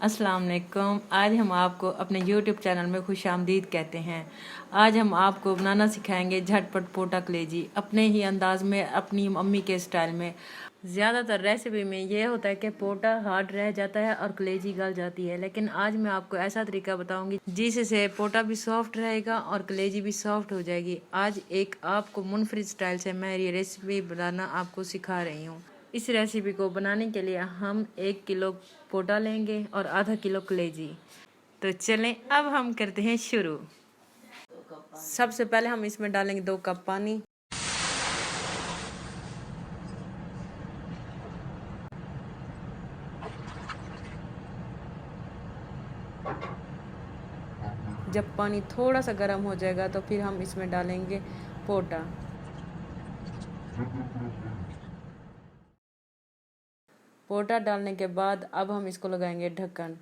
अस्सलाम वालेकुम। आज हम आपको अपने YouTube चैनल में खुशामदीद कहते हैं। आज हम आपको बनाना सिखाएंगे झटपट पोटा कलेजी अपने ही अंदाज में, अपनी मम्मी के स्टाइल में। ज़्यादातर रेसिपी में ये होता है कि पोटा हार्ड रह जाता है और कलेजी गल जाती है, लेकिन आज मैं आपको ऐसा तरीका बताऊंगी जिससे पोटा भी सॉफ्ट रहेगा और कलेजी भी सॉफ्ट हो जाएगी। आज एक आपको मुनफरिद स्टाइल से मैं ये रेसिपी बनाना आपको सिखा रही हूँ। इस रेसिपी को बनाने के लिए हम 1 किलो पोटा लेंगे और आधा किलो कलेजी। तो चलें अब हम करते हैं शुरू। सबसे पहले हम इसमें डालेंगे 2 कप पानी। जब पानी थोड़ा सा गर्म हो जाएगा तो फिर हम इसमें डालेंगे पोटा। पोटा डालने के बाद अब हम इसको लगाएंगे ढक्कन।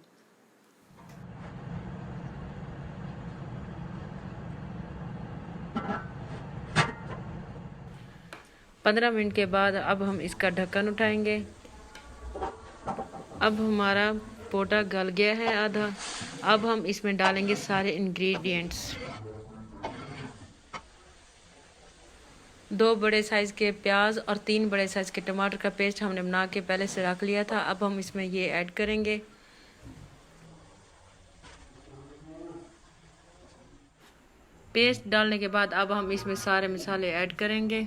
पंद्रह मिनट के बाद अब हम इसका ढक्कन उठाएंगे। अब हमारा पोटा गल गया है आधा। अब हम इसमें डालेंगे सारे इंग्रेडिएंट्स। 2 बड़े साइज़ के प्याज और 3 बड़े साइज़ के टमाटर का पेस्ट हमने बना के पहले से रख लिया था। अब हम इसमें ये ऐड करेंगे। पेस्ट डालने के बाद अब हम इसमें सारे मसाले ऐड करेंगे।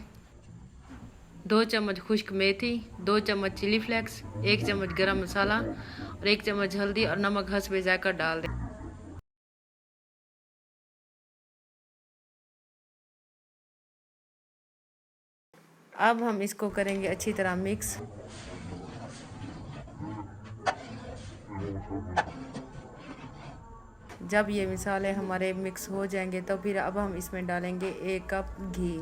2 चम्मच खुश्क मेथी, 2 चम्मच चिली फ्लेक्स, 1 चम्मच गरम मसाला और 1 चम्मच हल्दी और नमक हस्बे जायका डाल दें। अब हम इसको करेंगे अच्छी तरह मिक्स। जब ये मसाले हमारे मिक्स हो जाएंगे तो फिर अब हम इसमें डालेंगे 1 कप घी।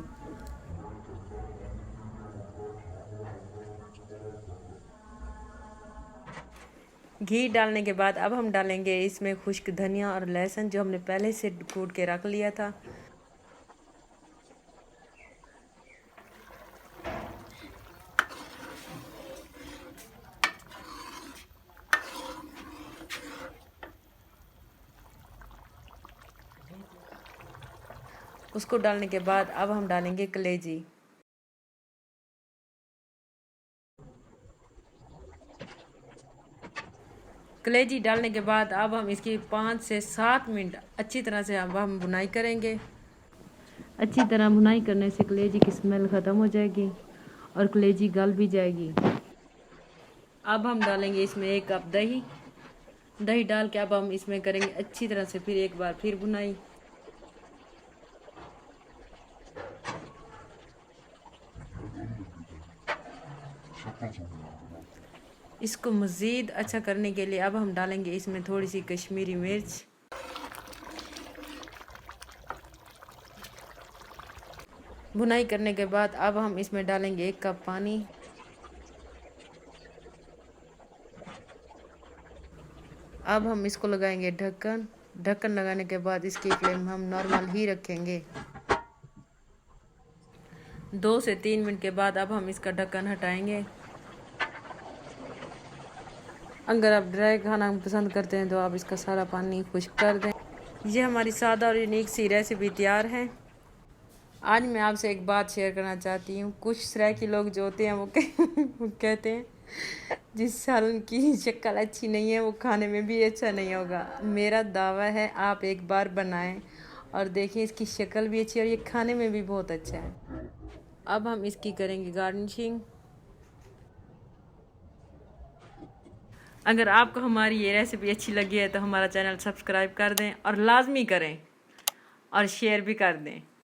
घी डालने के बाद अब हम डालेंगे इसमें खुश्क धनिया और लहसुन जो हमने पहले से कूट के रख लिया था। उसको डालने के बाद अब हम डालेंगे कलेजी। कलेजी डालने के बाद अब हम इसकी 5 से 7 मिनट अच्छी तरह से अब हम भुनाई करेंगे। अच्छी तरह भुनाई करने से कलेजी की स्मेल ख़त्म हो जाएगी और कलेजी गल भी जाएगी। अब हम डालेंगे इसमें 1 कप दही। दही डाल के अब हम इसमें करेंगे अच्छी तरह से फिर एक बार फिर भुनाई। इसको मज़ीद अच्छा करने के लिए अब हम डालेंगे इसमें थोड़ी सी कश्मीरी मिर्च। भुनाई करने के बाद अब हम इसमें डालेंगे 1 कप पानी। अब हम इसको लगाएंगे ढक्कन। ढक्कन लगाने के बाद इसकी फ्लेम हम नॉर्मल ही रखेंगे। 2 से 3 मिनट के बाद अब हम इसका ढक्कन हटाएंगे। अगर आप ड्राई खाना पसंद करते हैं तो आप इसका सारा पानी खुश्क कर दें। ये हमारी सादा और यूनिक सी रेसिपी तैयार है। आज मैं आपसे एक बात शेयर करना चाहती हूँ। कुछ सराइकी लोग जो होते हैं वो कहते हैं जिस सालन की शक्ल अच्छी नहीं है वो खाने में भी अच्छा नहीं होगा। मेरा दावा है आप एक बार बनाएं और देखें, इसकी शक्ल भी अच्छी है और ये खाने में भी बहुत अच्छा है। अब हम इसकी करेंगे गार्निशिंग। अगर आपको हमारी ये रेसिपी अच्छी लगी है तो हमारा चैनल सब्सक्राइब कर दें और लाजमी करें और शेयर भी कर दें।